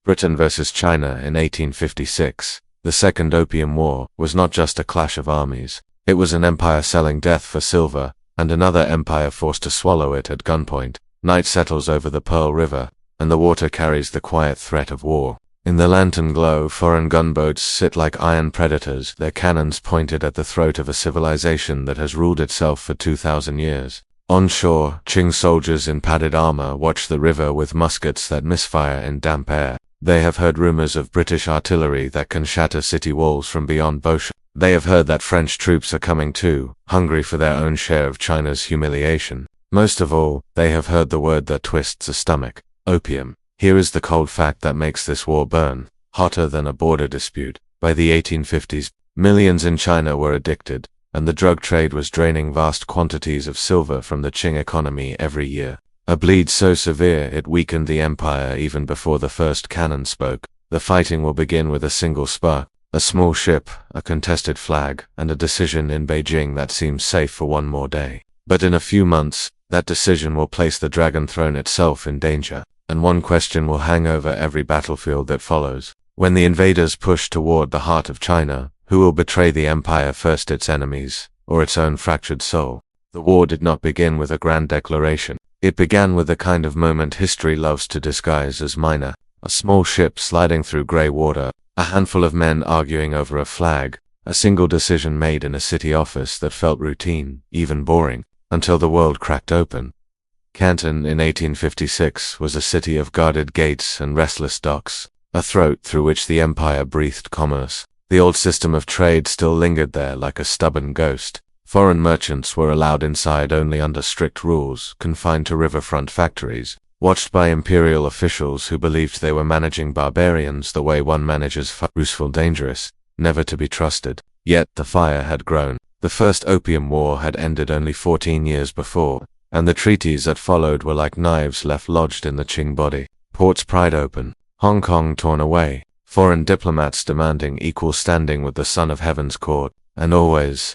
Britain versus China in 1856. The Second Opium War was not just a clash of armies. It was an empire selling death for silver, and another empire forced to swallow it at gunpoint. Night settles over the Pearl River, and the water carries the quiet threat of war. In the lantern glow, foreign gunboats sit like iron predators, their cannons pointed at the throat of a civilization that has ruled itself for 2,000 years. On shore, Qing soldiers in padded armor watch the river with muskets that misfire in damp air. They have heard rumors of British artillery that can shatter city walls from beyond Beauchamp. They have heard that French troops are coming too, hungry for their own share of China's humiliation. Most of all, they have heard the word that twists a stomach: opium. Here is the cold fact that makes this war burn hotter than a border dispute. By the 1850s, millions in China were addicted, and the drug trade was draining vast quantities of silver from the Qing economy every year. A bleed so severe it weakened the empire even before the first cannon spoke. The fighting will begin with a single spark, a small ship, a contested flag, and a decision in Beijing that seems safe for one more day. But in a few months, that decision will place the Dragon Throne itself in danger, and one question will hang over every battlefield that follows. When the invaders push toward the heart of China, who will betray the empire first, its enemies, or its own fractured soul? The war did not begin with a grand declaration. It began with the kind of moment history loves to disguise as minor. A small ship sliding through grey water, a handful of men arguing over a flag, a single decision made in a city office that felt routine, even boring, until the world cracked open. Canton in 1856 was a city of guarded gates and restless docks, a throat through which the empire breathed commerce. The old system of trade still lingered there like a stubborn ghost. Foreign merchants were allowed inside only under strict rules, confined to riverfront factories, watched by imperial officials who believed they were managing barbarians the way one manages useful, dangerous, never to be trusted. Yet the fire had grown. The First Opium War had ended only 14 years before, and the treaties that followed were like knives left lodged in the Qing body. Ports pried open, Hong Kong torn away, foreign diplomats demanding equal standing with the Son of Heaven's court, and always,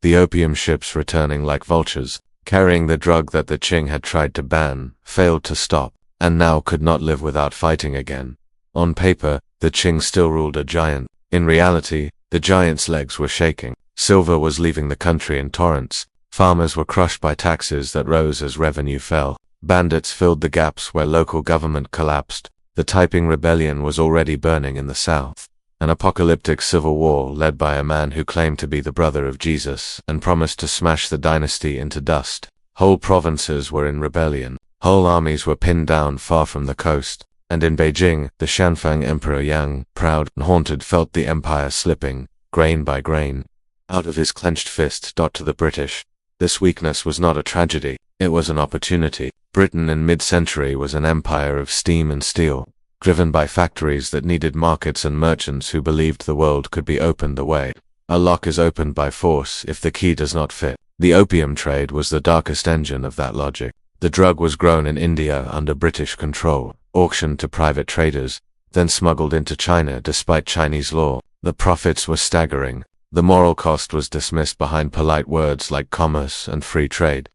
the opium ships returning like vultures, carrying the drug that the Qing had tried to ban, failed to stop, and now could not live without fighting again. On paper, the Qing still ruled a giant. In reality, the giant's legs were shaking. Silver was leaving the country in torrents. Farmers were crushed by taxes that rose as revenue fell. Bandits filled the gaps where local government collapsed. The Taiping Rebellion was already burning in the south. An apocalyptic civil war led by a man who claimed to be the brother of Jesus and promised to smash the dynasty into dust. Whole provinces were in rebellion. Whole armies were pinned down far from the coast. And in Beijing, the Shanfang Emperor Yang, proud and haunted, felt the empire slipping, grain by grain, out of his clenched fist. To the British, this weakness was not a tragedy, it was an opportunity. Britain in mid-century was an empire of steam and steel, driven by factories that needed markets and merchants who believed the world could be opened away. A lock is opened by force if the key does not fit. The opium trade was the darkest engine of that logic. The drug was grown in India under British control, auctioned to private traders, then smuggled into China despite Chinese law. The profits were staggering. The moral cost was dismissed behind polite words like commerce and free trade.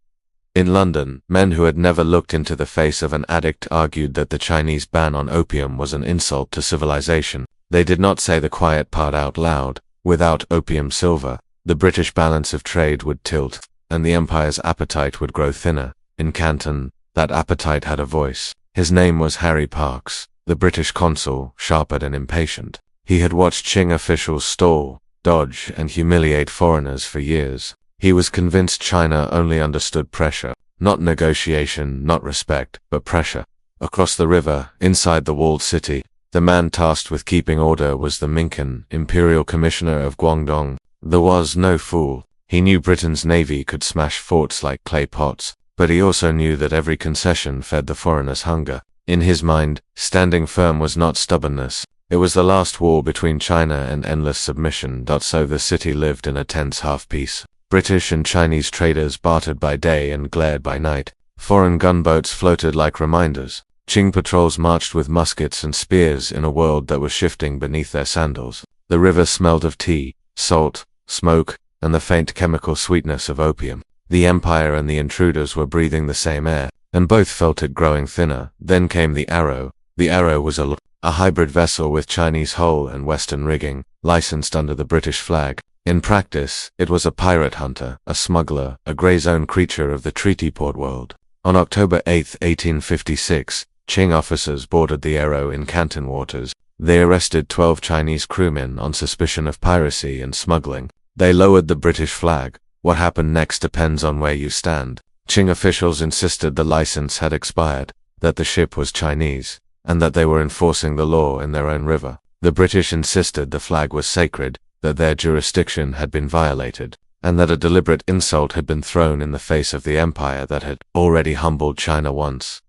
In London, men who had never looked into the face of an addict argued that the Chinese ban on opium was an insult to civilization. They did not say the quiet part out loud. Without opium silver, the British balance of trade would tilt, and the empire's appetite would grow thinner. In Canton, that appetite had a voice. His name was Harry Parkes, the British consul, sharp-eyed and impatient. He had watched Qing officials stall, dodge, and humiliate foreigners for years. He was convinced China only understood pressure, not negotiation, not respect, but pressure. Across the river, inside the walled city, the man tasked with keeping order was the Mincan, Imperial Commissioner of Guangdong. There was no fool. He knew Britain's navy could smash forts like clay pots, but he also knew that every concession fed the foreigner's hunger. In his mind, standing firm was not stubbornness. It was the last war between China and endless submission. So the city lived in a tense half-peace. British and Chinese traders bartered by day and glared by night. Foreign gunboats floated like reminders. Qing patrols marched with muskets and spears in a world that was shifting beneath their sandals. The river smelled of tea, salt, smoke, and the faint chemical sweetness of opium. The empire and the intruders were breathing the same air, and both felt it growing thinner. Then came the arrow, The Arrow was a hybrid vessel with Chinese hull and Western rigging, licensed under the British flag. In practice, it was a pirate hunter, a smuggler, a grey zone creature of the treaty port world. On October 8, 1856, Qing officers boarded the Arrow in Canton waters. They arrested 12 Chinese crewmen on suspicion of piracy and smuggling. They lowered the British flag. What happened next depends on where you stand. Qing officials insisted the license had expired, that the ship was Chinese, and that they were enforcing the law in their own river. The British insisted the flag was sacred, that their jurisdiction had been violated, and that a deliberate insult had been thrown in the face of the empire that had already humbled China once.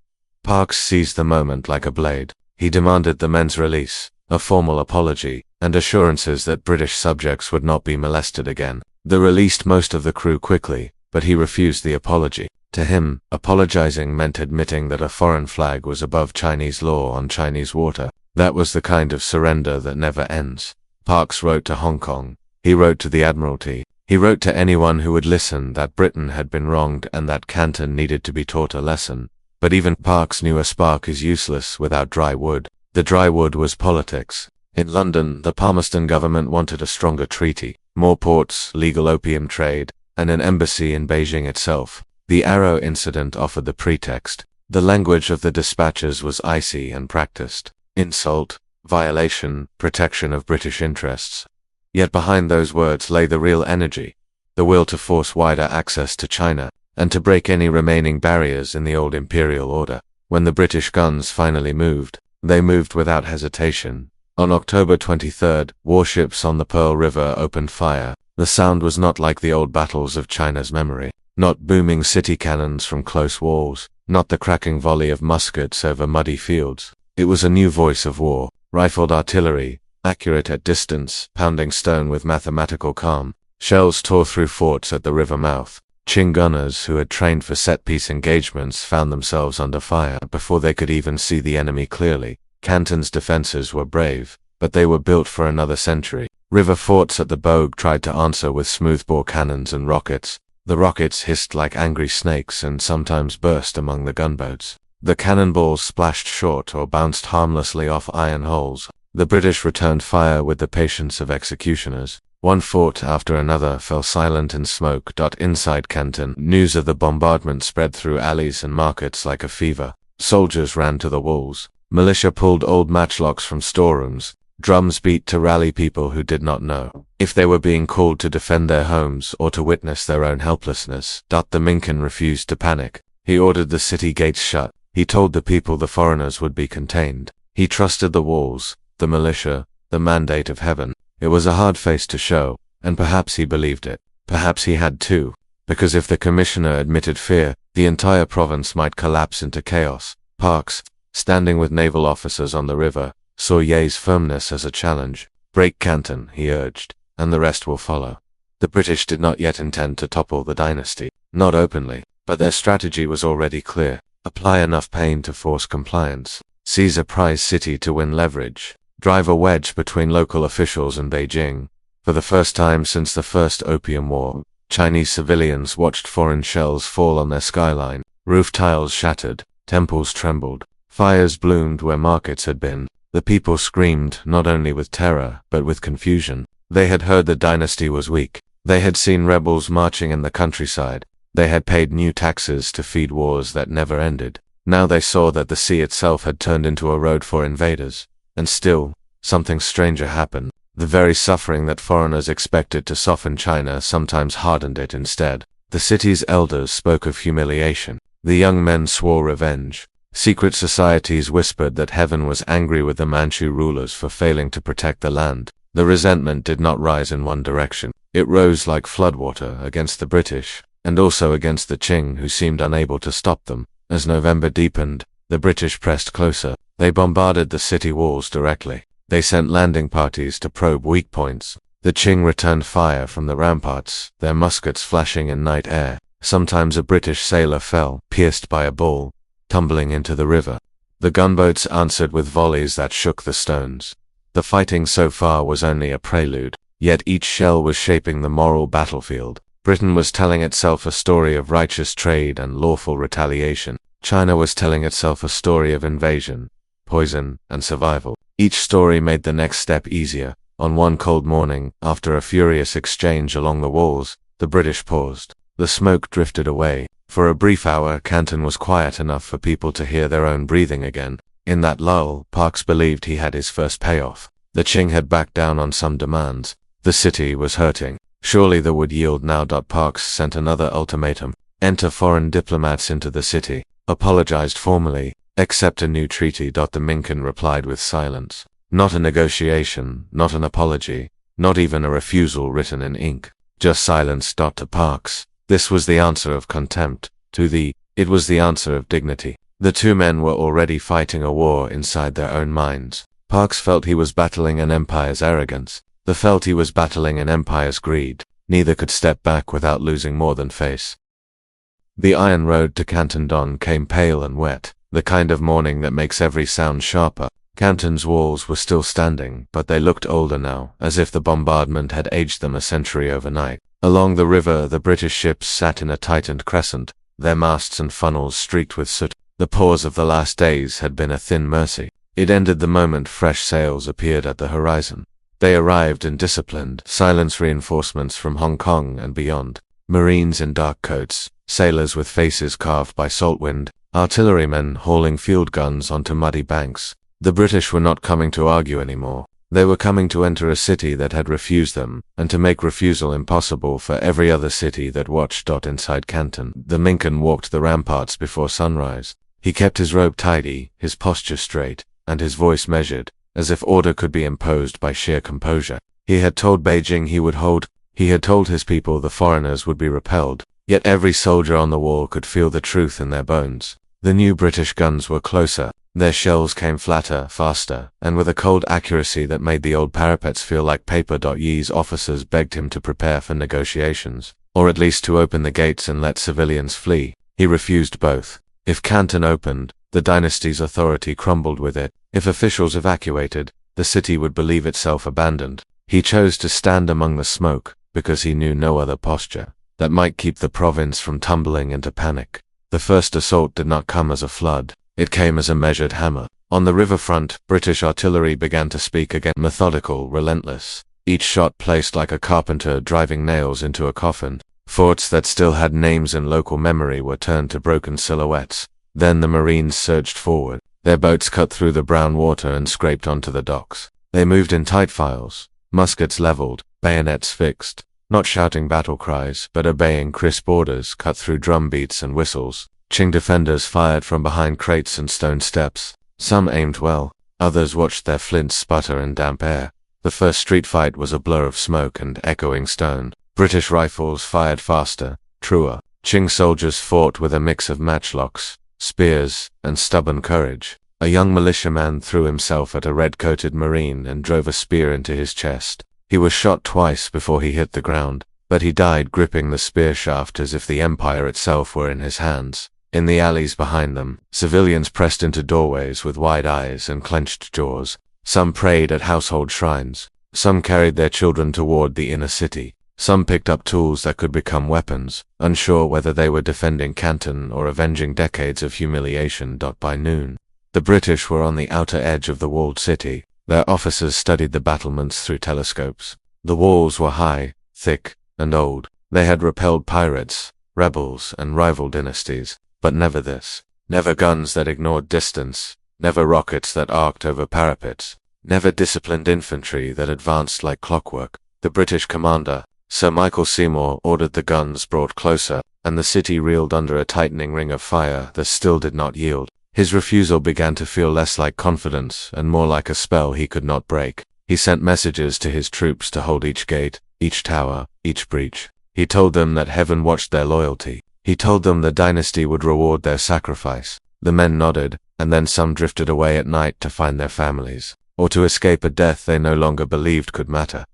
Parkes seized the moment like a blade. He demanded the men's release, a formal apology, and assurances that British subjects would not be molested again. They released most of the crew quickly, but he refused the apology. To him, apologizing meant admitting that a foreign flag was above Chinese law on Chinese water. That was the kind of surrender that never ends. Parkes wrote to Hong Kong. He wrote to the Admiralty. He wrote to anyone who would listen that Britain had been wronged and that Canton needed to be taught a lesson. But even Parkes knew a spark is useless without dry wood. The dry wood was politics. In London, the Palmerston government wanted a stronger treaty, more ports, legal opium trade, and an embassy in Beijing itself. The Arrow incident offered the pretext. The language of the dispatches was icy and practiced. Insult, violation, protection of British interests. Yet behind those words lay the real energy, the will to force wider access to China, and to break any remaining barriers in the old imperial order. When the British guns finally moved, they moved without hesitation. On October 23, warships on the Pearl River opened fire. The sound was not like the old battles of China's memory, not booming city cannons from close walls, not the cracking volley of muskets over muddy fields. It was a new voice of war, rifled artillery, accurate at distance, pounding stone with mathematical calm. Shells tore through forts at the river mouth. Qing gunners who had trained for set-piece engagements found themselves under fire before they could even see the enemy clearly. Canton's defenses were brave, but they were built for another century. River forts at the Bogue tried to answer with smoothbore cannons and rockets. The rockets hissed like angry snakes and sometimes burst among the gunboats. The cannonballs splashed short or bounced harmlessly off iron holes. The British returned fire with the patience of executioners. One fort after another fell silent in smoke. Inside Canton, news of the bombardment spread through alleys and markets like a fever. Soldiers ran to the walls. Militia pulled old matchlocks from storerooms. Drums beat to rally people who did not know if they were being called to defend their homes or to witness their own helplessness. The Minkin refused to panic. He ordered the city gates shut. He told the people the foreigners would be contained. He trusted the walls, the militia, the mandate of heaven. It was a hard face to show, and perhaps he believed it. Perhaps he had too, because if the commissioner admitted fear, the entire province might collapse into chaos. Parkes, standing with naval officers on the river, saw Ye's firmness as a challenge. Break Canton, he urged, and the rest will follow. The British did not yet intend to topple the dynasty, not openly, but their strategy was already clear. Apply enough pain to force compliance. Seize a prize city to win leverage. Drive a wedge between local officials and Beijing. For the first time since the First Opium War, Chinese civilians watched foreign shells fall on their skyline. Roof tiles shattered, temples trembled, fires bloomed where markets had been. The people screamed not only with terror, but with confusion. They had heard the dynasty was weak. They had seen rebels marching in the countryside. They had paid new taxes to feed wars that never ended. Now they saw that the sea itself had turned into a road for invaders. And still, something stranger happened. The very suffering that foreigners expected to soften China sometimes hardened it instead. The city's elders spoke of humiliation. The young men swore revenge. Secret societies whispered that heaven was angry with the Manchu rulers for failing to protect the land. The resentment did not rise in one direction. It rose like floodwater against the British, and also against the Qing who seemed unable to stop them. As November deepened, the British pressed closer. They bombarded the city walls directly. They sent landing parties to probe weak points. The Qing returned fire from the ramparts, their muskets flashing in night air. Sometimes a British sailor fell, pierced by a ball, tumbling into the river. The gunboats answered with volleys that shook the stones. The fighting so far was only a prelude, yet each shell was shaping the moral battlefield. Britain was telling itself a story of righteous trade and lawful retaliation. China was telling itself a story of invasion, poison, and survival. Each story made the next step easier. On one cold morning, after a furious exchange along the walls, the British paused. The smoke drifted away. For a brief hour, Canton was quiet enough for people to hear their own breathing again. In that lull, Parkes believed he had his first payoff. The Qing had backed down on some demands. The city was hurting. Surely they would yield now. Parkes sent another ultimatum. Enter foreign diplomats into the city. Apologized formally. Accept a new treaty. The Mincan replied with silence. Not a negotiation, not an apology, not even a refusal written in ink. Just silence. To Parkes, this was the answer of contempt. It was the answer of dignity. The two men were already fighting a war inside their own minds. Parkes felt he was battling an empire's arrogance. They felt he was battling an empire's greed. Neither could step back without losing more than face. The iron road to Canton came pale and wet, the kind of morning that makes every sound sharper. Canton's walls were still standing, but they looked older now, as if the bombardment had aged them a century overnight. Along the river, the British ships sat in a tightened crescent, their masts and funnels streaked with soot. The pause of the last days had been a thin mercy. It ended the moment fresh sails appeared at the horizon. They arrived in disciplined, silent reinforcements from Hong Kong and beyond. Marines in dark coats, sailors with faces carved by salt wind, artillerymen hauling field guns onto muddy banks. The British were not coming to argue anymore. They were coming to enter a city that had refused them, and to make refusal impossible for every other city that watched. Inside Canton, the Mincan walked the ramparts before sunrise. He kept his robe tidy, his posture straight, and his voice measured, as if order could be imposed by sheer composure. He had told Beijing he had told his people the foreigners would be repelled, yet every soldier on the wall could feel the truth in their bones. The new British guns were closer. Their shells came flatter, faster, and with a cold accuracy that made the old parapets feel like paper. Yi's officers begged him to prepare for negotiations, or at least to open the gates and let civilians flee. He refused both. If Canton opened, the dynasty's authority crumbled with it. If officials evacuated, the city would believe itself abandoned. He chose to stand among the smoke, because he knew no other posture that might keep the province from tumbling into panic. The first assault did not come as a flood. It came as a measured hammer. On the riverfront, British artillery began to speak again, methodical, relentless. Each shot placed like a carpenter driving nails into a coffin. Forts that still had names in local memory were turned to broken silhouettes. Then the Marines surged forward. Their boats cut through the brown water and scraped onto the docks. They moved in tight files, muskets leveled, bayonets fixed, not shouting battle cries, but obeying crisp orders cut through drum beats and whistles. Qing defenders fired from behind crates and stone steps. Some aimed well, others watched their flints sputter in damp air. The first street fight was a blur of smoke and echoing stone. British rifles fired faster, truer. Qing soldiers fought with a mix of matchlocks, spears, and stubborn courage. A young militiaman threw himself at a red-coated Marine and drove a spear into his chest. He was shot twice before he hit the ground, but he died gripping the spear shaft as if the empire itself were in his hands. In the alleys behind them, civilians pressed into doorways with wide eyes and clenched jaws. Some prayed at household shrines. Some carried their children toward the inner city. Some picked up tools that could become weapons, unsure whether they were defending Canton or avenging decades of humiliation. By noon, the British were on the outer edge of the walled city. Their officers studied the battlements through telescopes. The walls were high, thick, and old. They had repelled pirates, rebels, and rival dynasties. But never this. Never guns that ignored distance. Never rockets that arced over parapets. Never disciplined infantry that advanced like clockwork. The British commander, Sir Michael Seymour, ordered the guns brought closer, and the city reeled under a tightening ring of fire that still did not yield. His refusal began to feel less like confidence and more like a spell he could not break. He sent messages to his troops to hold each gate, each tower, each breach. He told them that heaven watched their loyalty. He told them the dynasty would reward their sacrifice. The men nodded, and then some drifted away at night to find their families, or to escape a death they no longer believed could matter.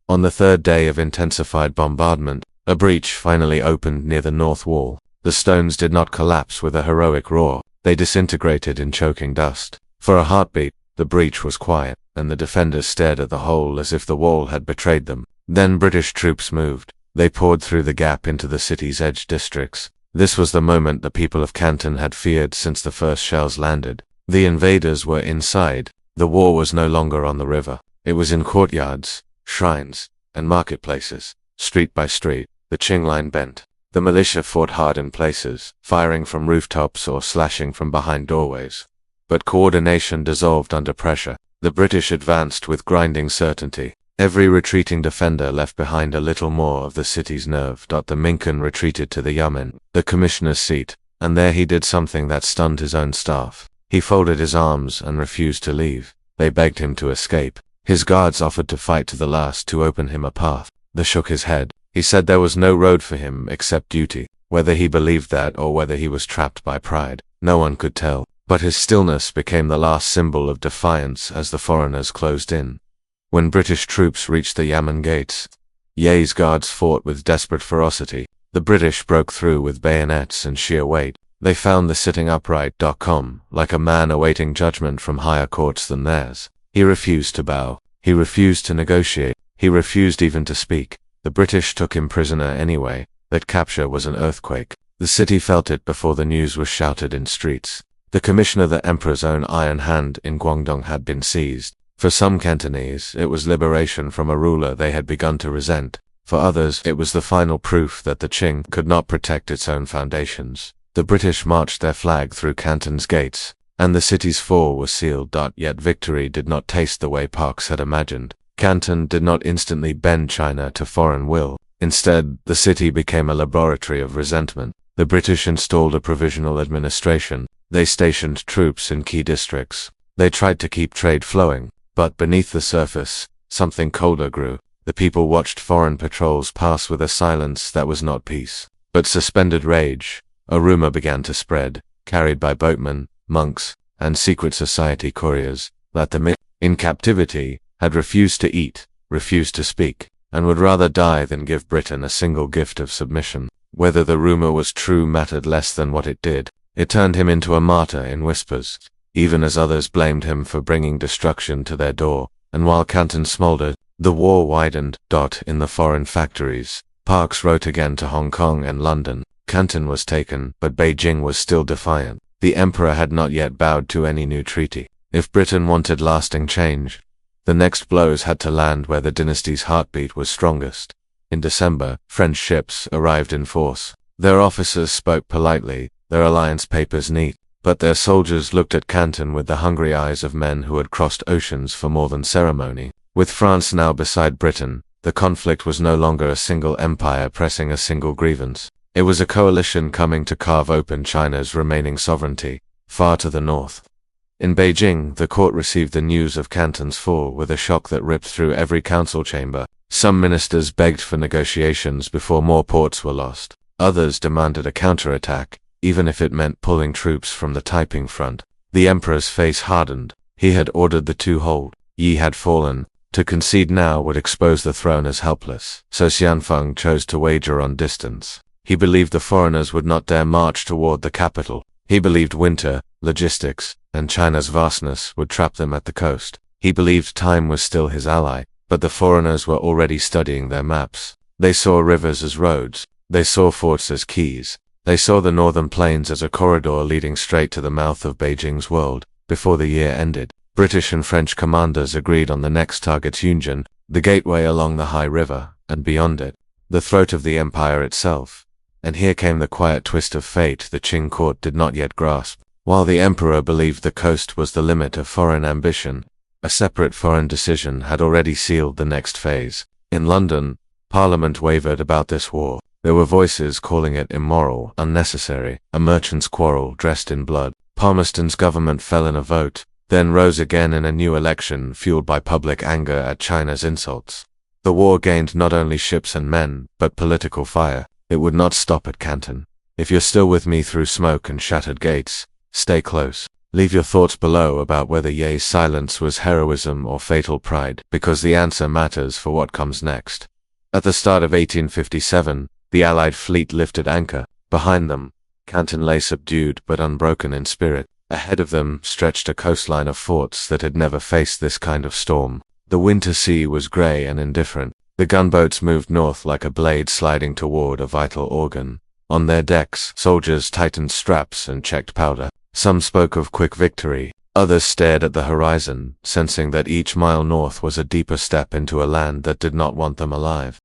On the third day of intensified bombardment, a breach finally opened near the north wall. The stones did not collapse with a heroic roar. They disintegrated in choking dust. For a heartbeat, the breach was quiet, and the defenders stared at the hole as if the wall had betrayed them. Then British troops moved. They poured through the gap into the city's edge districts. This was the moment the people of Canton had feared since the first shells landed. The invaders were inside. The war was no longer on the river. It was in courtyards, shrines, and marketplaces. Street by street, the Qing line bent. The militia fought hard in places, firing from rooftops or slashing from behind doorways. But coordination dissolved under pressure. The British advanced with grinding certainty. Every retreating defender left behind a little more of the city's nerve. The Mincan retreated to the Yamen, the commissioner's seat, and there he did something that stunned his own staff. He folded his arms and refused to leave. They begged him to escape. His guards offered to fight to the last to open him a path. They shook his head. He said there was no road for him except duty. Whether he believed that or whether he was trapped by pride, no one could tell. But his stillness became the last symbol of defiance as the foreigners closed in. When British troops reached the Yamen gates, Ye's guards fought with desperate ferocity. The British broke through with bayonets and sheer weight. They found the sitting upright, like a man awaiting judgment from higher courts than theirs. He refused to bow. He refused to negotiate. He refused even to speak. The British took him prisoner anyway. That capture was an earthquake. The city felt it before the news was shouted in streets. The commissioner, the emperor's own iron hand in Guangdong, had been seized. For some Cantonese, it was liberation from a ruler they had begun to resent. For others, it was the final proof that the Qing could not protect its own foundations. The British marched their flag through Canton's gates, and the city's fall was sealed. Yet victory did not taste the way Parks had imagined. Canton did not instantly bend China to foreign will. Instead, the city became a laboratory of resentment. The British installed a provisional administration. They stationed troops in key districts. They tried to keep trade flowing. But beneath the surface, something colder grew. The people watched foreign patrols pass with a silence that was not peace, but suspended rage. A rumor began to spread, carried by boatmen, monks, and secret society couriers, that the in captivity had refused to eat, refused to speak, and would rather die than give Britain a single gift of submission. Whether the rumor was true mattered less than what it did. It turned him into a martyr in whispers, even as others blamed him for bringing destruction to their door. And while Canton smoldered, the war widened. In the foreign factories, Parks wrote again to Hong Kong and London. Canton was taken, but Beijing was still defiant. The emperor had not yet bowed to any new treaty. If Britain wanted lasting change, the next blows had to land where the dynasty's heartbeat was strongest. In December, French ships arrived in force. Their officers spoke politely, their alliance papers neat. But their soldiers looked at Canton with the hungry eyes of men who had crossed oceans for more than ceremony. With France now beside Britain, the conflict was no longer a single empire pressing a single grievance. It was a coalition coming to carve open China's remaining sovereignty, far to the north. In Beijing, the court received the news of Canton's fall with a shock that ripped through every council chamber. Some ministers begged for negotiations before more ports were lost. Others demanded a counterattack, even if it meant pulling troops from the Taiping front. The emperor's face hardened. He had ordered the to hold. Yi had fallen. To concede now would expose the throne as helpless. So Xianfeng chose to wager on distance. He believed the foreigners would not dare march toward the capital. He believed winter, logistics, and China's vastness would trap them at the coast. He believed time was still his ally, but the foreigners were already studying their maps. They saw rivers as roads. They saw forts as keys. They saw the northern plains as a corridor leading straight to the mouth of Beijing's world. Before the year ended, British and French commanders agreed on the next target: Tianjin, the gateway along the high river, and beyond it, the throat of the empire itself. And here came the quiet twist of fate the Qing court did not yet grasp. While the emperor believed the coast was the limit of foreign ambition, a separate foreign decision had already sealed the next phase. In London, Parliament wavered about this war. There were voices calling it immoral, unnecessary, a merchant's quarrel dressed in blood. Palmerston's government fell in a vote, then rose again in a new election fueled by public anger at China's insults. The war gained not only ships and men, but political fire. It would not stop at Canton. If you're still with me through smoke and shattered gates, stay close. Leave your thoughts below about whether Ye's silence was heroism or fatal pride, because the answer matters for what comes next. At the start of 1857, the Allied fleet lifted anchor. Behind them, Canton lay subdued but unbroken in spirit. Ahead of them stretched a coastline of forts that had never faced this kind of storm. The winter sea was grey and indifferent. The gunboats moved north like a blade sliding toward a vital organ. On their decks, soldiers tightened straps and checked powder. Some spoke of quick victory, Others stared at the horizon, sensing that each mile north was a deeper step into a land that did not want them alive.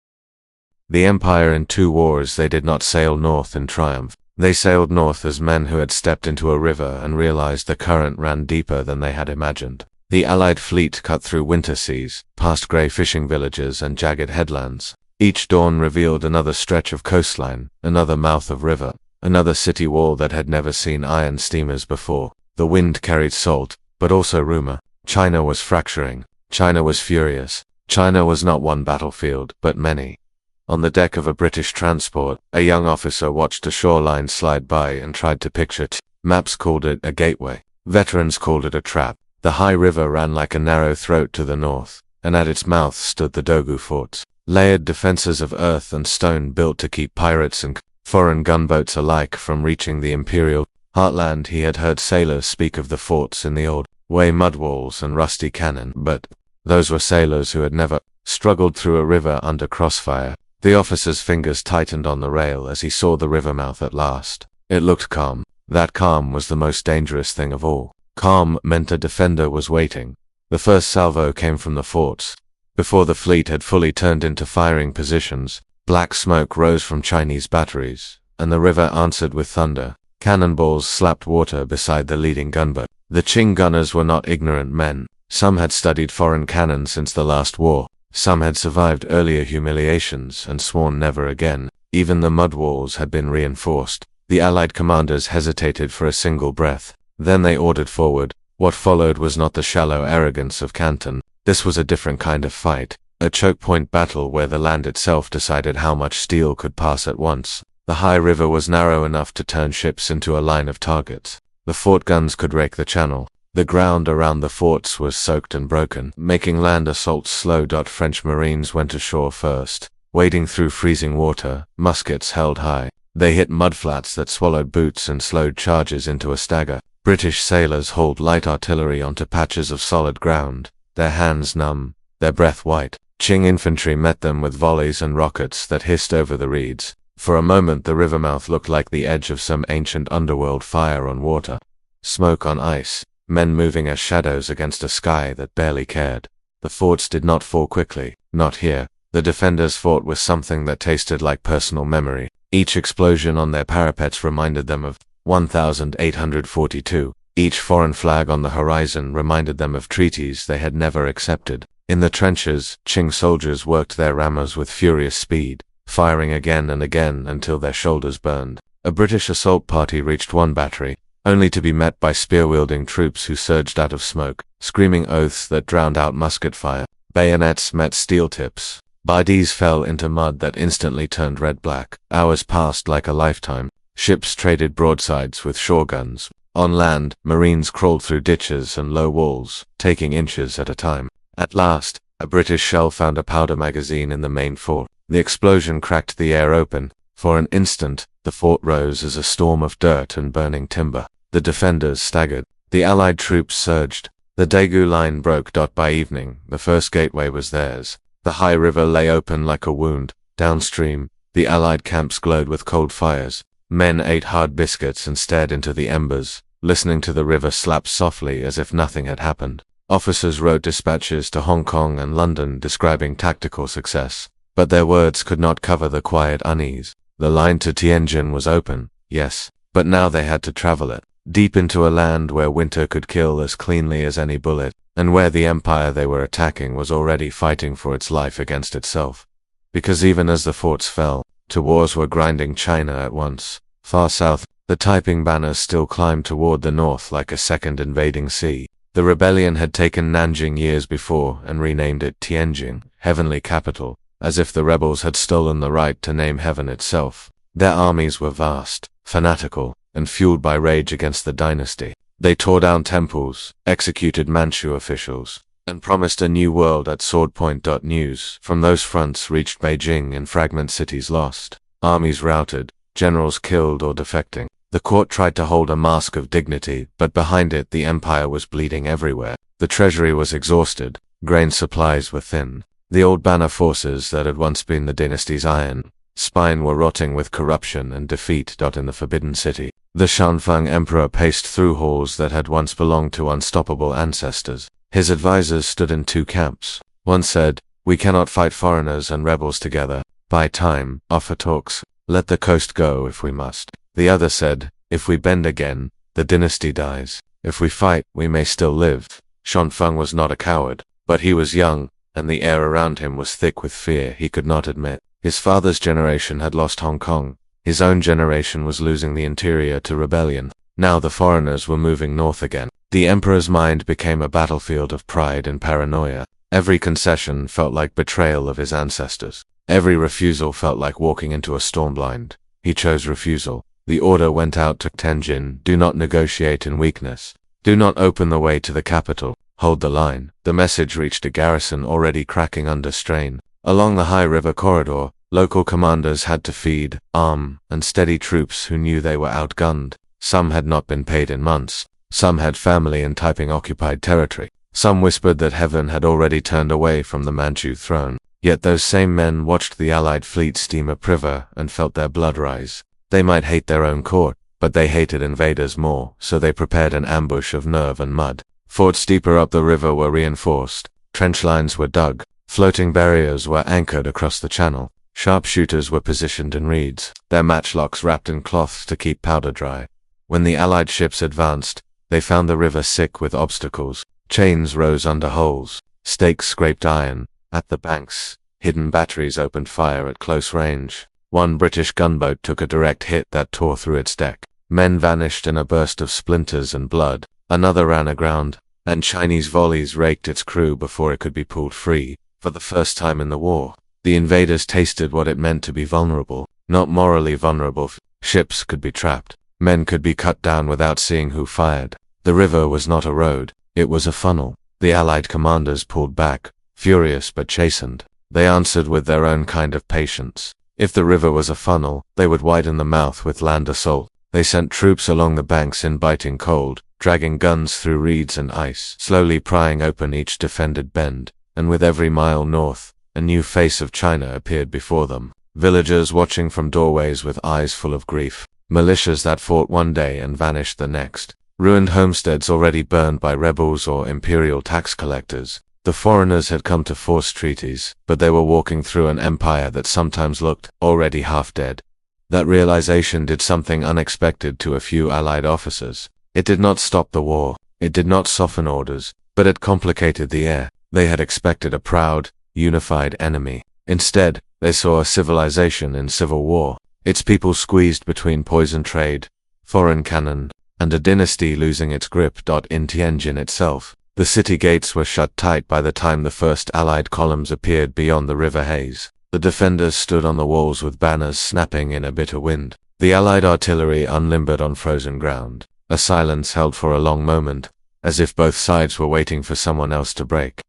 The empire in 2 wars, they did not sail north in triumph. They sailed north as men who had stepped into a river and realized the current ran deeper than they had imagined. The Allied fleet cut through winter seas, past grey fishing villages and jagged headlands. Each dawn revealed another stretch of coastline, another mouth of river, another city wall that had never seen iron steamers before. The wind carried salt, but also rumor. China was fracturing. China was furious. China was not one battlefield, but many. On the deck of a British transport, a young officer watched a shoreline slide by and tried to picture it. Maps called it a gateway. Veterans called it a trap. The high river ran like a narrow throat to the north, and at its mouth stood the Dogu forts, layered defenses of earth and stone built to keep pirates and foreign gunboats alike from reaching the imperial heartland. He had heard sailors speak of the forts in the old way, mud walls and rusty cannon, but those were sailors who had never struggled through a river under crossfire. The officer's fingers tightened on the rail as he saw the river mouth at last. It looked calm. That calm was the most dangerous thing of all. Calm meant a defender was waiting. The first salvo came from the forts. Before the fleet had fully turned into firing positions, black smoke rose from Chinese batteries, and the river answered with thunder. Cannonballs slapped water beside the leading gunboat. The Qing gunners were not ignorant men. Some had studied foreign cannon since the last war. Some had survived earlier humiliations and sworn never again. Even the mud walls had been reinforced. The Allied commanders hesitated for a single breath. Then they ordered forward. What followed was not the shallow arrogance of Canton. This was a different kind of fight. A choke point battle where the land itself decided how much steel could pass at once. The high river was narrow enough to turn ships into a line of targets. The fort guns could rake the channel. The ground around the forts was soaked and broken, making land assaults slow. French Marines went ashore first, wading through freezing water, muskets held high. They hit mudflats that swallowed boots and slowed charges into a stagger. British sailors hauled light artillery onto patches of solid ground, their hands numb, their breath white. Qing infantry met them with volleys and rockets that hissed over the reeds. For a moment the river mouth looked like the edge of some ancient underworld fire on water. Smoke on ice. Men moving as shadows against a sky that barely cared. The forts did not fall quickly, not here. The defenders fought with something that tasted like personal memory. Each explosion on their parapets reminded them of 1842. Each foreign flag on the horizon reminded them of treaties they had never accepted. In the trenches, Qing soldiers worked their rammers with furious speed, firing again and again until their shoulders burned. A British assault party reached one battery, only to be met by spear-wielding troops who surged out of smoke, screaming oaths that drowned out musket fire. Bayonets met steel tips. Bodies fell into mud that instantly turned red-black. Hours passed like a lifetime. Ships traded broadsides with shore guns. On land, Marines crawled through ditches and low walls, taking inches at a time. At last, a British shell found a powder magazine in the main fort. The explosion cracked the air open. For an instant, the fort rose as a storm of dirt and burning timber. The defenders staggered. The Allied troops surged. The Daegu line broke. By evening, the first gateway was theirs. The high river lay open like a wound. Downstream, the Allied camps glowed with cold fires. Men ate hard biscuits and stared into the embers, listening to the river slap softly as if nothing had happened. Officers wrote dispatches to Hong Kong and London describing tactical success, but their words could not cover the quiet unease. The line to Tianjin was open, yes, but now they had to travel it, deep into a land where winter could kill as cleanly as any bullet, and where the empire they were attacking was already fighting for its life against itself. Because even as the forts fell, two wars were grinding China at once. Far south, the Taiping banners still climbed toward the north like a second invading sea. The rebellion had taken Nanjing years before and renamed it Tianjin, heavenly capital, as if the rebels had stolen the right to name heaven itself. Their armies were vast, fanatical, and fueled by rage against the dynasty. They tore down temples, executed Manchu officials, and promised a new world at sword point. News from those fronts reached Beijing in fragment cities lost, armies routed, generals killed or defecting. The court tried to hold a mask of dignity, but behind it the empire was bleeding everywhere. The treasury was exhausted, grain supplies were thin. The old banner forces that had once been the dynasty's iron, spine were rotting with corruption and defeat. In the Forbidden City, the Shanfeng Emperor paced through halls that had once belonged to unstoppable ancestors. His advisors stood in two camps. One said, "We cannot fight foreigners and rebels together. Buy time, offer talks, let the coast go if we must." The other said, "If we bend again, the dynasty dies. If we fight, we may still live." Shanfeng was not a coward, but he was young, and the air around him was thick with fear he could not admit. His father's generation had lost Hong Kong. His own generation was losing the interior to rebellion. Now the foreigners were moving north again. The emperor's mind became a battlefield of pride and paranoia. Every concession felt like betrayal of his ancestors. Every refusal felt like walking into a storm blind. He chose refusal. The order went out to Tianjin: do not negotiate in weakness. Do not open the way to the capital. Hold the line. The message reached a garrison already cracking under strain. Along the high river corridor, local commanders had to feed, arm, and steady troops who knew they were outgunned. Some had not been paid in months. Some had family in Taiping-occupied territory. Some whispered that heaven had already turned away from the Manchu throne. Yet those same men watched the Allied fleet steam upriver and felt their blood rise. They might hate their own court, but they hated invaders more, so they prepared an ambush of nerve and mud. Forts deeper up the river were reinforced. Trench lines were dug. Floating barriers were anchored across the channel. Sharpshooters were positioned in reeds, their matchlocks wrapped in cloths to keep powder dry. When the Allied ships advanced, they found the river sick with obstacles. Chains rose under holes. Stakes scraped iron. At the banks, hidden batteries opened fire at close range. One British gunboat took a direct hit that tore through its deck. Men vanished in a burst of splinters and blood. Another ran aground, and Chinese volleys raked its crew before it could be pulled free. For the first time in the war, the invaders tasted what it meant to be vulnerable. Not morally vulnerable. Ships could be trapped. Men could be cut down without seeing who fired. The river was not a road, it was a funnel. The Allied commanders pulled back, furious but chastened. They answered with their own kind of patience. If the river was a funnel, they would widen the mouth with land assault. They sent troops along the banks in biting cold, dragging guns through reeds and ice, slowly prying open each defended bend. And with every mile north, a new face of China appeared before them. Villagers watching from doorways with eyes full of grief. Militias that fought one day and vanished the next. Ruined homesteads already burned by rebels or imperial tax collectors. The foreigners had come to force treaties, but they were walking through an empire that sometimes looked already half dead. That realization did something unexpected to a few Allied officers. It did not stop the war. It did not soften orders, but it complicated the air. They had expected a proud, unified enemy. Instead, they saw a civilization in civil war. Its people squeezed between poison trade, foreign cannon, and a dynasty losing its grip. In Tianjin itself, the city gates were shut tight by the time the first Allied columns appeared beyond the river haze. The defenders stood on the walls with banners snapping in a bitter wind. The Allied artillery unlimbered on frozen ground. A silence held for a long moment, as if both sides were waiting for someone else to break.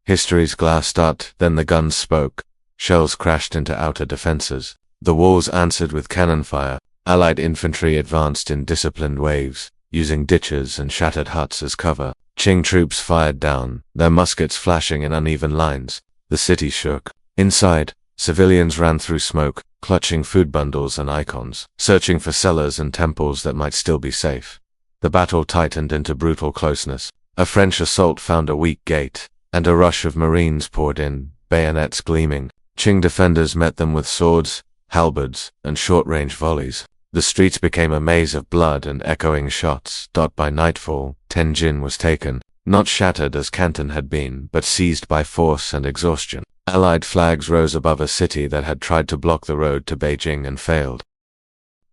History's glass shut, then the guns spoke. Shells crashed into outer defenses. The walls answered with cannon fire. Allied infantry advanced in disciplined waves, using ditches and shattered huts as cover. Qing troops fired down, their muskets flashing in uneven lines. The city shook. Inside, civilians ran through smoke, clutching food bundles and icons, searching for cellars and temples that might still be safe. The battle tightened into brutal closeness. A French assault found a weak gate, and a rush of Marines poured in, bayonets gleaming. Qing defenders met them with swords, halberds, and short-range volleys. The streets became a maze of blood and echoing shots. By nightfall, Tianjin was taken, not shattered as Canton had been, but seized by force and exhaustion. Allied flags rose above a city that had tried to block the road to Beijing and failed.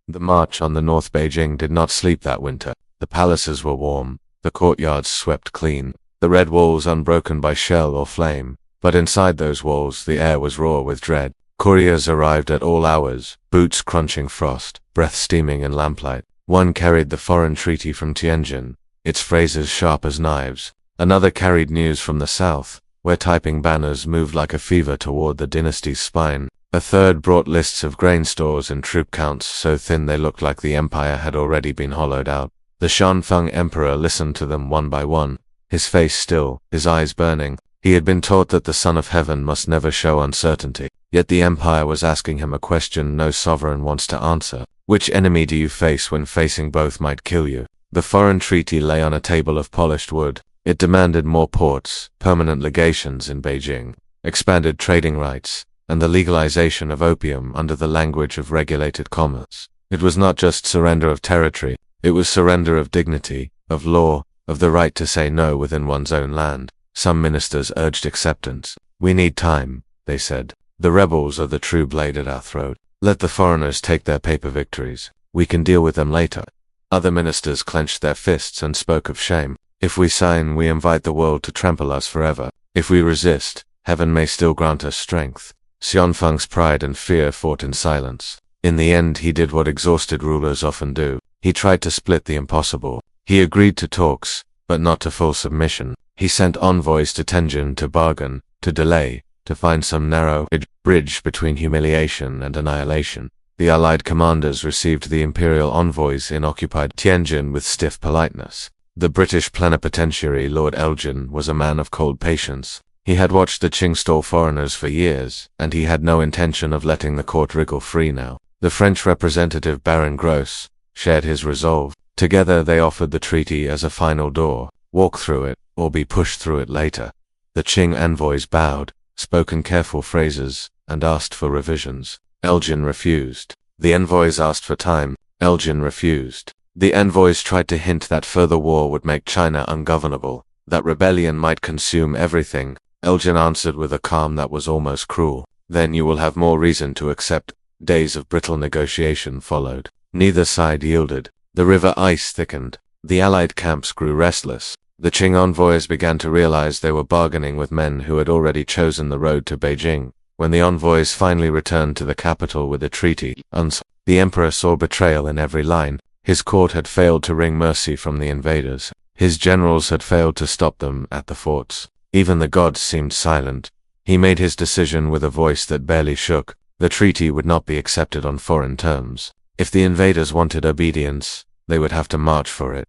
The march on the North Beijing did not sleep that winter. The palaces were warm, the courtyards swept clean, the red walls unbroken by shell or flame. But inside those walls, the air was raw with dread. Couriers arrived at all hours, boots crunching frost, breath steaming in lamplight. One carried the foreign treaty from Tianjin, its phrases sharp as knives. Another carried news from the south, where Taiping banners moved like a fever toward the dynasty's spine. A third brought lists of grain stores and troop counts so thin they looked like the empire had already been hollowed out. The Shanfeng emperor listened to them one by one, his face still, his eyes burning. He had been taught that the Son of Heaven must never show uncertainty. Yet the Empire was asking him a question no sovereign wants to answer. Which enemy do you face when facing both might kill you? The foreign treaty lay on a table of polished wood. It demanded more ports, permanent legations in Beijing, expanded trading rights, and the legalization of opium under the language of regulated commerce. It was not just surrender of territory, it was surrender of dignity, of law, of the right to say no within one's own land. Some ministers urged acceptance. We need time, they said. The rebels are the true blade at our throat. Let the foreigners take their paper victories. We can deal with them later. Other ministers clenched their fists and spoke of shame. If we sign, we invite the world to trample us forever. If we resist, heaven may still grant us strength. Xianfeng's pride and fear fought in silence. In the end, he did what exhausted rulers often do. He tried to split the impossible. He agreed to talks, but not to full submission. He sent envoys to Tianjin to bargain, to delay, to find some narrow bridge between humiliation and annihilation. The Allied commanders received the imperial envoys in occupied Tianjin with stiff politeness. The British plenipotentiary Lord Elgin was a man of cold patience. He had watched the Qing stall foreigners for years, and he had no intention of letting the court wriggle free now. The French representative Baron Gros shared his resolve. Together they offered the treaty as a final door. Walk through it, or be pushed through it later. The Qing envoys bowed, spoke in careful phrases, and asked for revisions. Elgin refused. The envoys asked for time. Elgin refused. The envoys tried to hint that further war would make China ungovernable, that rebellion might consume everything. Elgin answered with a calm that was almost cruel. Then you will have more reason to accept. Days of brittle negotiation followed. Neither side yielded. The river ice thickened. The Allied camps grew restless. The Qing envoys began to realize they were bargaining with men who had already chosen the road to Beijing. When the envoys finally returned to the capital with a treaty, the emperor saw betrayal in every line. His court had failed to wring mercy from the invaders. His generals had failed to stop them at the forts. Even the gods seemed silent. He made his decision with a voice that barely shook. The treaty would not be accepted on foreign terms. If the invaders wanted obedience, they would have to march for it.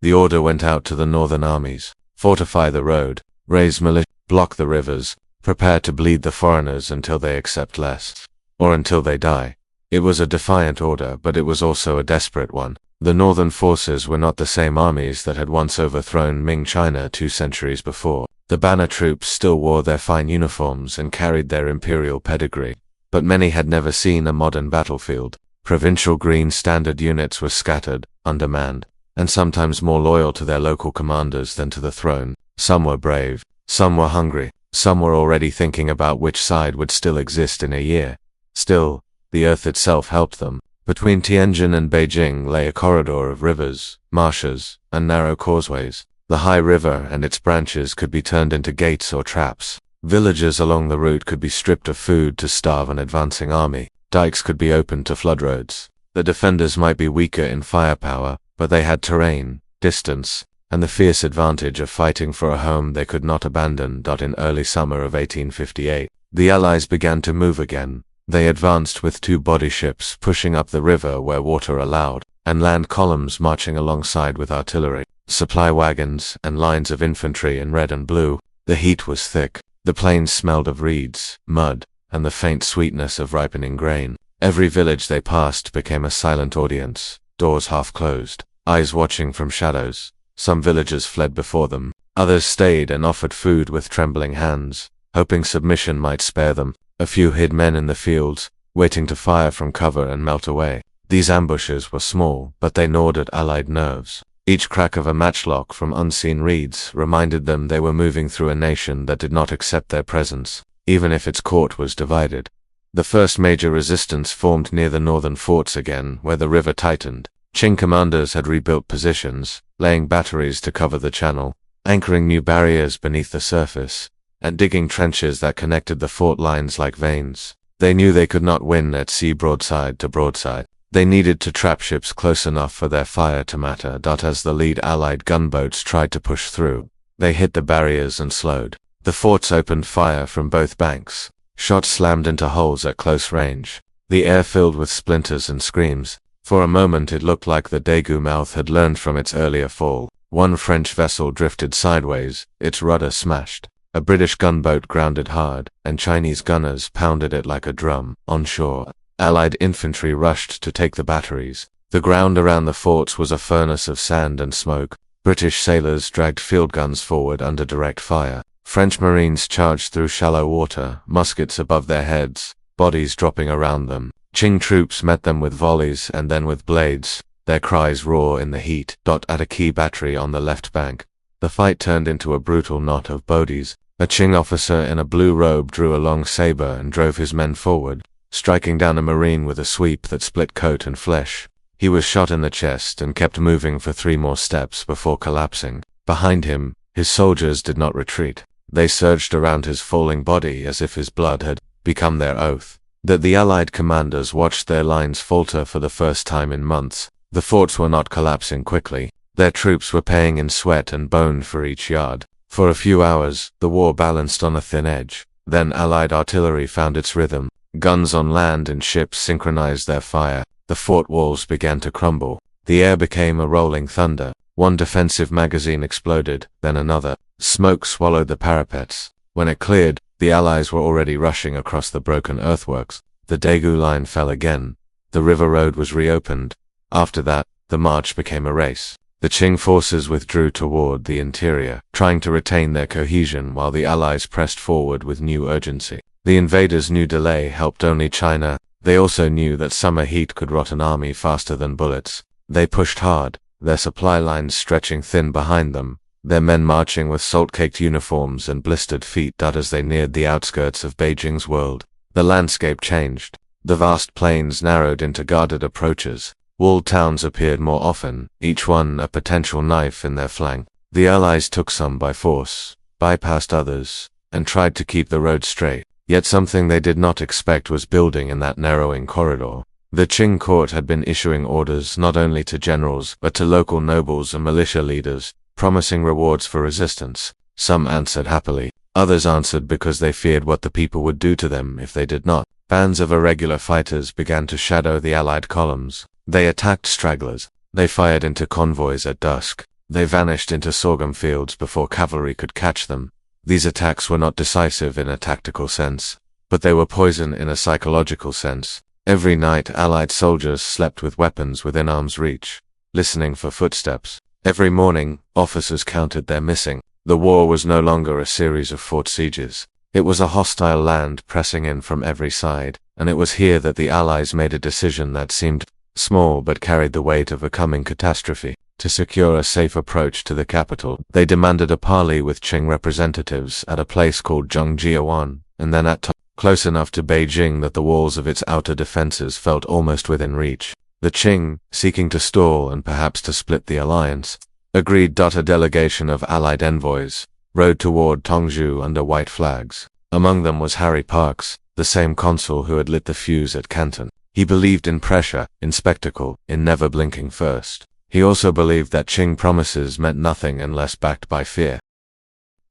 The order went out to the northern armies. Fortify the road, raise militia, block the rivers, prepare to bleed the foreigners until they accept less, or until they die. It was a defiant order, but it was also a desperate one. The northern forces were not the same armies that had once overthrown Qing China 2 centuries before. The banner troops still wore their fine uniforms and carried their imperial pedigree, but many had never seen a modern battlefield. Provincial green standard units were scattered, undermanned, and sometimes more loyal to their local commanders than to the throne. Some were brave, some were hungry, some were already thinking about which side would still exist in a year. Still, the earth itself helped them. Between Tianjin and Beijing lay a corridor of rivers, marshes, and narrow causeways. The high river and its branches could be turned into gates or traps. Villages along the route could be stripped of food to starve an advancing army. Dikes could be opened to flood roads. The defenders might be weaker in firepower, but they had terrain, distance, and the fierce advantage of fighting for a home they could not abandon. In early summer of 1858, the Allies began to move again. They advanced with 2 body ships pushing up the river where water allowed, and land columns marching alongside with artillery, supply wagons, and lines of infantry in red and blue. The heat was thick. The plains smelled of reeds, mud, and the faint sweetness of ripening grain. Every village they passed became a silent audience, doors half closed, eyes watching from shadows. Some villagers fled before them. Others stayed and offered food with trembling hands, hoping submission might spare them. A few hid men in the fields, waiting to fire from cover and melt away. These ambushes were small, but they gnawed at Allied nerves. Each crack of a matchlock from unseen reeds reminded them they were moving through a nation that did not accept their presence, even if its court was divided. The first major resistance formed near the northern forts again, where the river tightened. Qing commanders had rebuilt positions, laying batteries to cover the channel, anchoring new barriers beneath the surface, and digging trenches that connected the fort lines like veins. They knew they could not win at sea broadside to broadside. They needed to trap ships close enough for their fire to matter. As the lead Allied gunboats tried to push through, they hit the barriers and slowed. The forts opened fire from both banks. Shots slammed into holes at close range. The air filled with splinters and screams. For a moment it looked like the Daegu mouth had learned from its earlier fall. One French vessel drifted sideways, its rudder smashed. A British gunboat grounded hard, and Chinese gunners pounded it like a drum. Onshore, Allied infantry rushed to take the batteries. The ground around the forts was a furnace of sand and smoke. British sailors dragged field guns forward under direct fire. French Marines charged through shallow water, muskets above their heads, bodies dropping around them. Qing troops met them with volleys and then with blades, their cries raw in the heat. At a key battery on the left bank, the fight turned into a brutal knot of bodies. A Qing officer in a blue robe drew a long saber and drove his men forward, striking down a Marine with a sweep that split coat and flesh. He was shot in the chest and kept moving for 3 more steps before collapsing. Behind him, his soldiers did not retreat. They surged around his falling body as if his blood had become their oath. The Allied commanders watched their lines falter for the first time in months. The forts were not collapsing quickly. Their troops were paying in sweat and bone for each yard. For a few hours, the war balanced on a thin edge. Then Allied artillery found its rhythm. Guns on land and ships synchronized their fire. The fort walls began to crumble. The air became a rolling thunder. One defensive magazine exploded, then another. Smoke swallowed the parapets. When it cleared, the Allies were already rushing across the broken earthworks. The Daegu line fell again. The river road was reopened. After that, the march became a race. The Qing forces withdrew toward the interior, trying to retain their cohesion while the Allies pressed forward with new urgency. The invaders knew delay helped only China. They also knew that summer heat could rot an army faster than bullets. They pushed hard, their supply lines stretching thin behind them, their men marching with salt-caked uniforms and blistered feet. As they neared the outskirts of Beijing's world, the landscape changed. The vast plains narrowed into guarded approaches. Walled towns appeared more often, each one a potential knife in their flank. The Allies took some by force, bypassed others, and tried to keep the road straight. Yet something they did not expect was building in that narrowing corridor. The Qing court had been issuing orders not only to generals but to local nobles and militia leaders, promising rewards for resistance. Some answered happily, others answered because they feared what the people would do to them if they did not. Bands of irregular fighters began to shadow the Allied columns. They attacked stragglers. They fired into convoys at dusk. They vanished into sorghum fields before cavalry could catch them. These attacks were not decisive in a tactical sense, but they were poison in a psychological sense. Every night Allied soldiers slept with weapons within arm's reach, listening for footsteps. Every morning, officers counted their missing. The war was no longer a series of fort sieges. It was a hostile land pressing in from every side, and it was here that the Allies made a decision that seemed small but carried the weight of a coming catastrophe. To secure a safe approach to the capital, they demanded a parley with Qing representatives at a place called Zhongjiawan, and then at close enough to Beijing that the walls of its outer defenses felt almost within reach. The Qing, seeking to stall and perhaps to split the alliance, agreed. A delegation of Allied envoys rode toward Tongzhou under white flags. Among them was Harry Parkes, the same consul who had lit the fuse at Canton. He believed in pressure, in spectacle, in never blinking first. He also believed that Qing promises meant nothing unless backed by fear.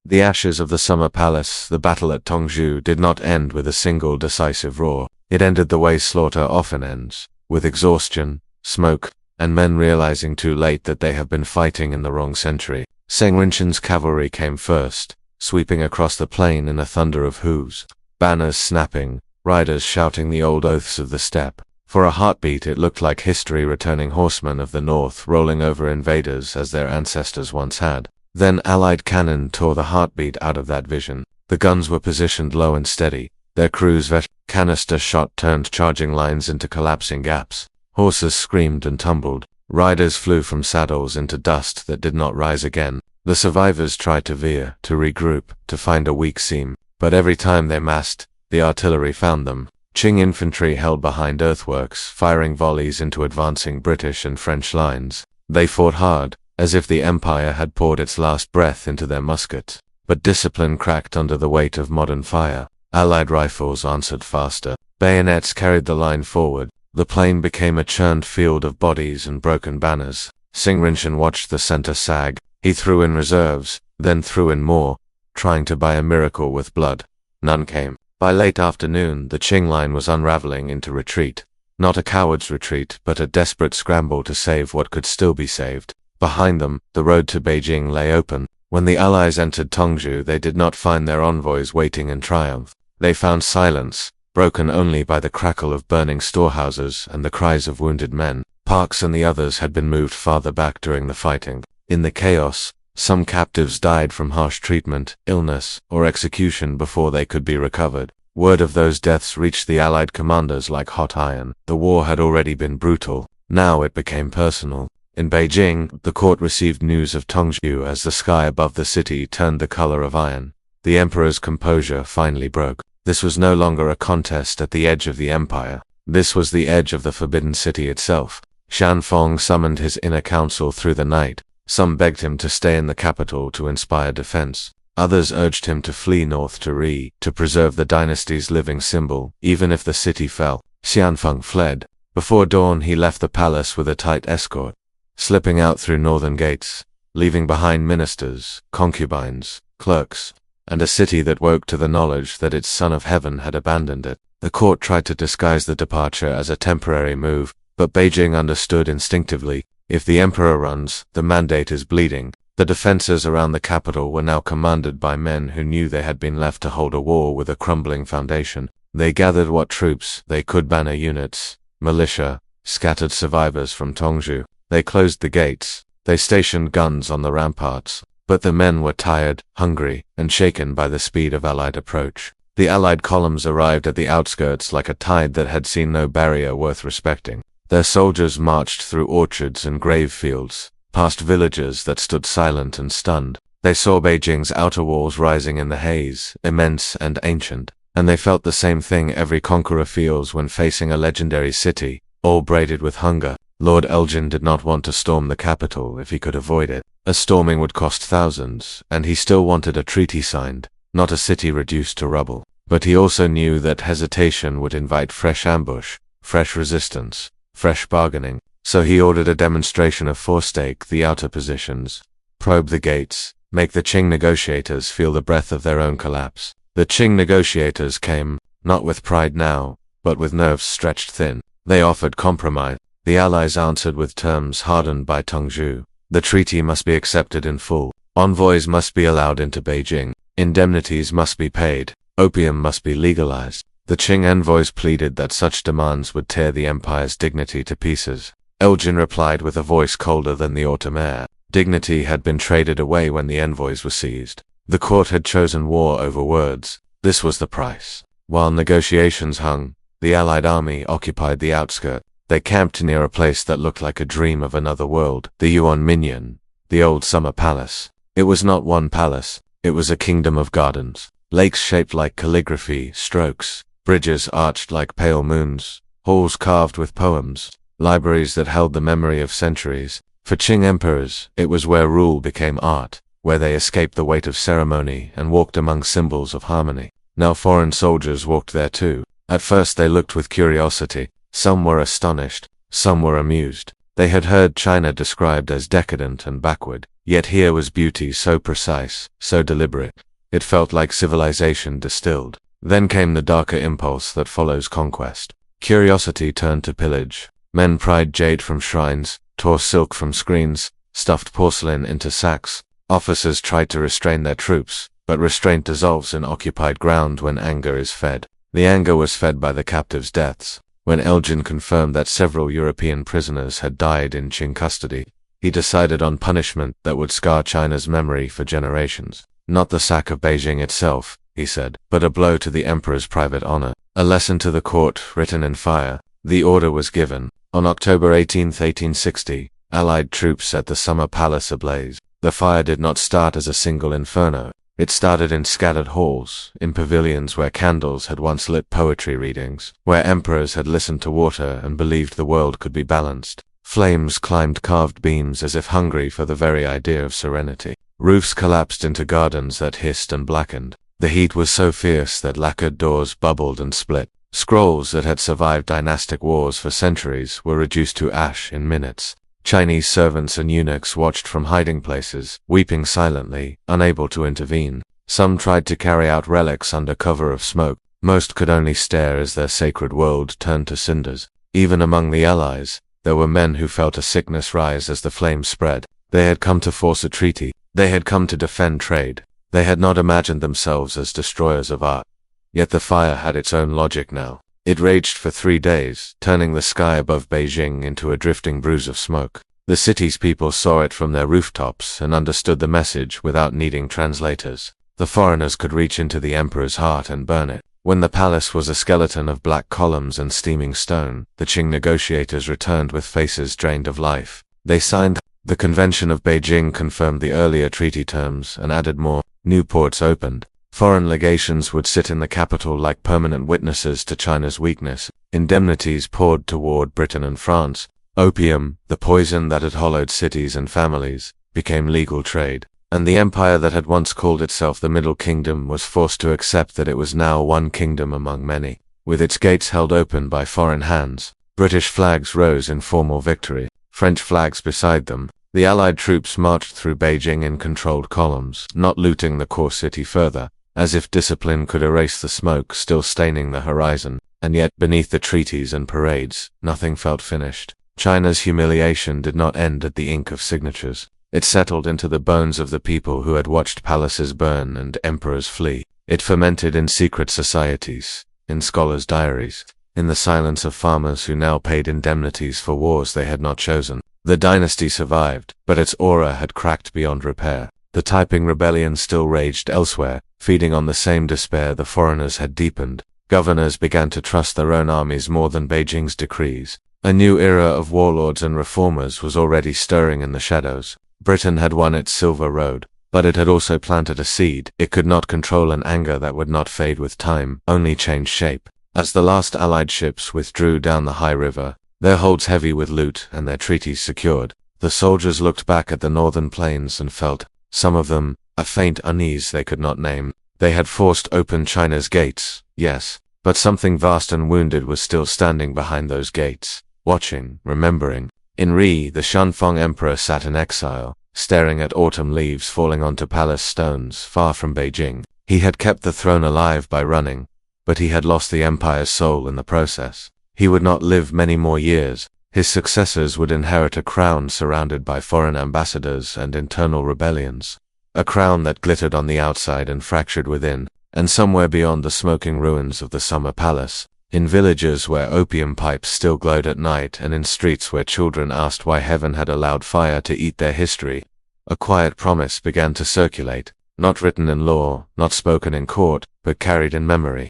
The ashes of the Summer Palace, the battle at Tongzhou, did not end with a single decisive roar. It ended the way slaughter often ends, with exhaustion, smoke, and men realizing too late that they have been fighting in the wrong century. Seng Rinqian's cavalry came first, sweeping across the plain in a thunder of hooves, banners snapping, riders shouting the old oaths of the steppe. For a heartbeat it looked like history returning horsemen of the north rolling over invaders as their ancestors once had. Then Allied cannon tore the heartbeat out of that vision. The guns were positioned low and steady. Their crews canister shot turned charging lines into collapsing gaps. Horses screamed and tumbled. Riders flew from saddles into dust that did not rise again. The survivors tried to veer, to regroup, to find a weak seam. But every time they massed, the artillery found them. Qing infantry held behind earthworks, firing volleys into advancing British and French lines. They fought hard, as if the Empire had poured its last breath into their muskets. But discipline cracked under the weight of modern fire. Allied rifles answered faster. Bayonets carried the line forward. The plain became a churned field of bodies and broken banners. Seng Rinqian watched the center sag. He threw in reserves, then threw in more, trying to buy a miracle with blood. None came. By late afternoon, the Qing line was unraveling into retreat. Not a coward's retreat, but a desperate scramble to save what could still be saved. Behind them, the road to Beijing lay open. When the Allies entered Tongzhou, they did not find their envoys waiting in triumph. They found silence, broken only by the crackle of burning storehouses and the cries of wounded men. Parks and the others had been moved farther back during the fighting. In the chaos, some captives died from harsh treatment, illness, or execution before they could be recovered. Word of those deaths reached the Allied commanders like hot iron. The war had already been brutal. Now it became personal. In Beijing, the court received news of Tongzhou as the sky above the city turned the color of iron. The emperor's composure finally broke. This was no longer a contest at the edge of the empire. This was the edge of the forbidden city itself. Shan Fong summoned his inner council through the night. Some begged him to stay in the capital to inspire defense. Others urged him to flee north to preserve the dynasty's living symbol, even if the city fell. Xianfeng fled. Before dawn he left the palace with a tight escort, slipping out through northern gates, leaving behind ministers, concubines, clerks, and a city that woke to the knowledge that its son of heaven had abandoned it. The court tried to disguise the departure as a temporary move, but Beijing understood instinctively, if the emperor runs, the mandate is bleeding. The defenses around the capital were now commanded by men who knew they had been left to hold a war with a crumbling foundation. They gathered what troops they could: banner units, militia, scattered survivors from Tongzhou. They closed the gates. They stationed guns on the ramparts. But the men were tired, hungry, and shaken by the speed of Allied approach. The Allied columns arrived at the outskirts like a tide that had seen no barrier worth respecting. Their soldiers marched through orchards and grave fields, past villages that stood silent and stunned. They saw Beijing's outer walls rising in the haze, immense and ancient, and they felt the same thing every conqueror feels when facing a legendary city, all braided with hunger. Lord Elgin did not want to storm the capital if he could avoid it. A storming would cost thousands, and he still wanted a treaty signed, not a city reduced to rubble. But he also knew that hesitation would invite fresh ambush, fresh resistance, fresh bargaining. So he ordered a demonstration of force: stake the outer positions, probe the gates, make the Qing negotiators feel the breath of their own collapse. The Qing negotiators came, not with pride now, but with nerves stretched thin. They offered compromise. The Allies answered with terms hardened by Tongzhou. The treaty must be accepted in full. Envoys must be allowed into Beijing. Indemnities must be paid. Opium must be legalized. The Qing envoys pleaded that such demands would tear the empire's dignity to pieces. Elgin replied with a voice colder than the autumn air. Dignity had been traded away when the envoys were seized. The court had chosen war over words. This was the price. While negotiations hung, the Allied army occupied the outskirts. They camped near a place that looked like a dream of another world, the Yuan Minyan, the old summer palace. It was not one palace, it was a kingdom of gardens. Lakes shaped like calligraphy, strokes, bridges arched like pale moons, halls carved with poems, libraries that held the memory of centuries. For Qing emperors, it was where rule became art, where they escaped the weight of ceremony and walked among symbols of harmony. Now foreign soldiers walked there too. At first they looked with curiosity. Some were astonished, some were amused. They had heard China described as decadent and backward, yet here was beauty so precise, so deliberate. It felt like civilization distilled. Then came the darker impulse that follows conquest. Curiosity turned to pillage. Men pried jade from shrines, tore silk from screens, stuffed porcelain into sacks. Officers tried to restrain their troops, but restraint dissolves in occupied ground when anger is fed. The anger was fed by the captives' deaths. When Elgin confirmed that several European prisoners had died in Qing custody, he decided on punishment that would scar China's memory for generations. Not the sack of Beijing itself, he said, but a blow to the emperor's private honor. A lesson to the court, written in fire. The order was given. On October 18, 1860, Allied troops set the summer palace ablaze. The fire did not start as a single inferno. It started in scattered halls, in pavilions where candles had once lit poetry readings, where emperors had listened to water and believed the world could be balanced. Flames climbed carved beams as if hungry for the very idea of serenity. Roofs collapsed into gardens that hissed and blackened. The heat was so fierce that lacquered doors bubbled and split. Scrolls that had survived dynastic wars for centuries were reduced to ash in minutes. Chinese servants and eunuchs watched from hiding places, weeping silently, unable to intervene. Some tried to carry out relics under cover of smoke. Most could only stare as their sacred world turned to cinders. Even among the Allies, there were men who felt a sickness rise as the flames spread. They had come to force a treaty. They had come to defend trade. They had not imagined themselves as destroyers of art. Yet the fire had its own logic now. It raged for 3 days, turning the sky above Beijing into a drifting bruise of smoke. The city's people saw it from their rooftops and understood the message without needing translators. The foreigners could reach into the emperor's heart and burn it. When the palace was a skeleton of black columns and steaming stone, the Qing negotiators returned with faces drained of life. They signed. The Convention of Beijing confirmed the earlier treaty terms and added more. New ports opened. Foreign legations would sit in the capital like permanent witnesses to China's weakness. Indemnities poured toward Britain and France. Opium, the poison that had hollowed cities and families, became legal trade. And the empire that had once called itself the Middle Kingdom was forced to accept that it was now one kingdom among many. With its gates held open by foreign hands, British flags rose in formal victory, French flags beside them. The Allied troops marched through Beijing in controlled columns, not looting the core city further, as if discipline could erase the smoke still staining the horizon. And yet, beneath the treaties and parades, nothing felt finished. China's humiliation did not end at the ink of signatures. It settled into the bones of the people who had watched palaces burn and emperors flee. It fermented in secret societies, in scholars' diaries, in the silence of farmers who now paid indemnities for wars they had not chosen. The dynasty survived, but its aura had cracked beyond repair. The Taiping Rebellion still raged elsewhere, feeding on the same despair the foreigners had deepened. Governors began to trust their own armies more than Beijing's decrees. A new era of warlords and reformers was already stirring in the shadows. Britain had won its silver road, but it had also planted a seed. It could not control an anger that would not fade with time, only change shape. As the last Allied ships withdrew down the high river, their holds heavy with loot and their treaties secured, the soldiers looked back at the northern plains and felt, some of them, a faint unease they could not name. They had forced open China's gates, yes, but something vast and wounded was still standing behind those gates, watching, remembering. In Ri, the Shanfeng emperor sat in exile, staring at autumn leaves falling onto palace stones far from Beijing. He had kept the throne alive by running, but he had lost the empire's soul in the process. He would not live many more years. His successors would inherit a crown surrounded by foreign ambassadors and internal rebellions. A crown that glittered on the outside and fractured within, and somewhere beyond the smoking ruins of the summer palace, in villages where opium pipes still glowed at night and in streets where children asked why heaven had allowed fire to eat their history, a quiet promise began to circulate, not written in law, not spoken in court, but carried in memory.